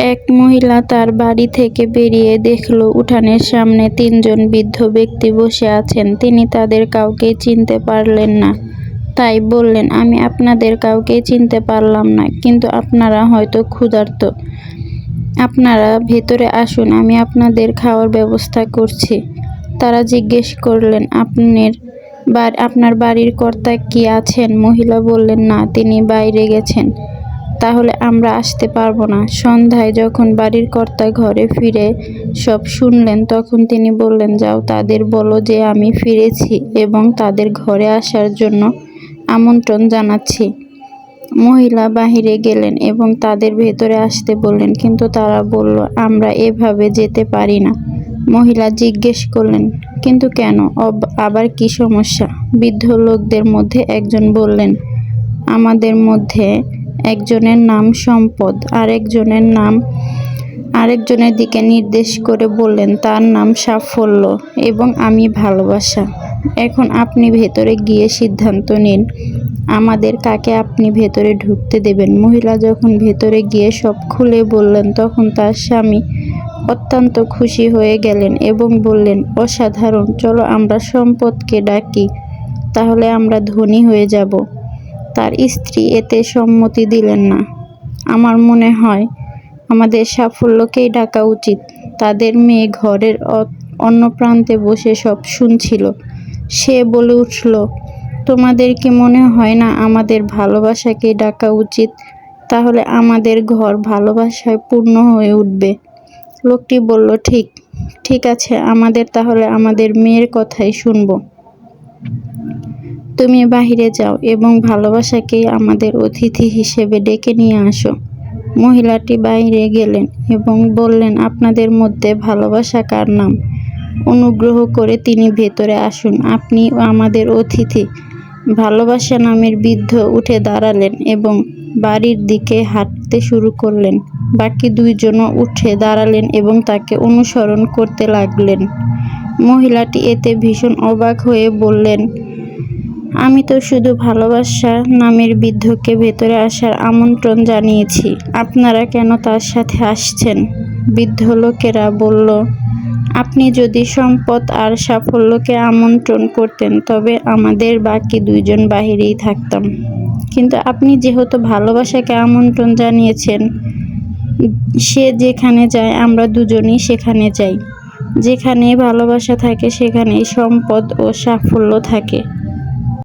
এক মহিলা তার বাড়ি থেকে বেরিয়ে দেখল উঠানের সামনে তিনজন বৃদ্ধ ব্যক্তি বসে আছেন। তিনি তাদের কাউকেই চিনতে পারলেন না। তাই বললেন, আমি আপনাদের কাউকেই চিনতে পারলাম না, কিন্তু আপনারা হয়তো ক্ষুধার্ত। আপনারা ভেতরে আসুন, আমি আপনাদের খাওয়ার ব্যবস্থা করছি। তারা জিজ্ঞেস করলেন, আপনার বাড়ির কর্তা কি আছেন? মহিলা বললেন, না, তিনি বাইরে গেছেন। তাহলে আমরা আসতে পারবো না। সন্ধ্যায় যখন বাড়ির কর্তা ঘরে ফিরে সব শুনলেন, তখন তিনি বললেন, যাও, তাদের বলো যে আমি ফিরেছি এবং তাদের ঘরে আসার জন্য আমন্ত্রণ জানাচ্ছি। মহিলা বাহিরে গেলেন এবং তাদের ভেতরে আসতে বললেন, কিন্তু তারা বলল, আমরা এভাবে যেতে পারি না। মহিলা জিজ্ঞেস করলেন, কিন্তু কেন? আবার কি সমস্যা? বৃদ্ধ লোকদের মধ্যে একজন বললেন, আমাদের মধ্যে একজনের নাম সম্পদ, আরেকজনের দিকে নির্দেশ করে বললেন, তার নাম সাফল্য এবং আমি ভালোবাসা। এখন আপনি ভেতরে গিয়ে সিদ্ধান্ত নিন, আমাদের কাকে আপনি ভেতরে ঢুকতে দেবেন। মহিলা যখন ভেতরে গিয়ে সব খুলে বললেন, তখন তার স্বামী অত্যন্ত খুশি হয়ে গেলেন এবং বললেন, অসাধারণ, চলো আমরা সম্পদকে ডাকি, তাহলে আমরা ধনী হয়ে যাব। তার স্ত্রী এতে সম্মতি দিলেন না। আমার মনে হয় আমাদের সাফল্যকেই ডাকা উচিত। তাদের মেয়ে ঘরের অন্য প্রান্তে বসে সব শুনছিল। সে বলে উঠল, তোমাদের কি মনে হয় না আমাদের ভালোবাসাকেই ডাকা উচিত? তাহলে আমাদের ঘর ভালোবাসায় পূর্ণ হয়ে উঠবে। লোকটি বলল, ঠিক আছে, তাহলে আমাদের মেয়ের কথাই শুনব। তুমি বাহিরে যাও এবং ভালোবাসাকেই আমাদের অতিথি হিসেবে ডেকে নিয়ে আসো। মহিলাটি বাইরে গেলেন এবং বললেন, আপনাদের মধ্যে ভালোবাসা কার নাম? অনুগ্রহ করে তিনি ভেতরে আসুন, আপনি আমাদের অতিথি। ভালোবাসা নামের বৃদ্ধ উঠে দাঁড়ালেন এবং বাড়ির দিকে হাঁটতে শুরু করলেন। বাকি দুইজনও উঠে দাঁড়ালেন এবং তাকে অনুসরণ করতে লাগলেন। মহিলাটি এতে ভীষণ অবাক হয়ে বললেন, আমি তো শুধু ভালোবাসা নামের বৃদ্ধকে ভেতরে আসার আমন্ত্রণ জানিয়েছি, আপনারা কেন তার সাথে আসছেন? বৃদ্ধ লোকেরা বলল, আপনি যদি সম্পদ আর সাফল্যকে আমন্ত্রণ করতেন, তবে আমাদের বাকি দুইজন বাহিরেই থাকতাম। কিন্তু আপনি যেহেতু ভালোবাসাকে আমন্ত্রণ জানিয়েছেন, সে যেখানে যায় আমরা দুজনই সেখানে যাই। যেখানে ভালোবাসা থাকে সেখানেই সম্পদ ও সাফল্য থাকে।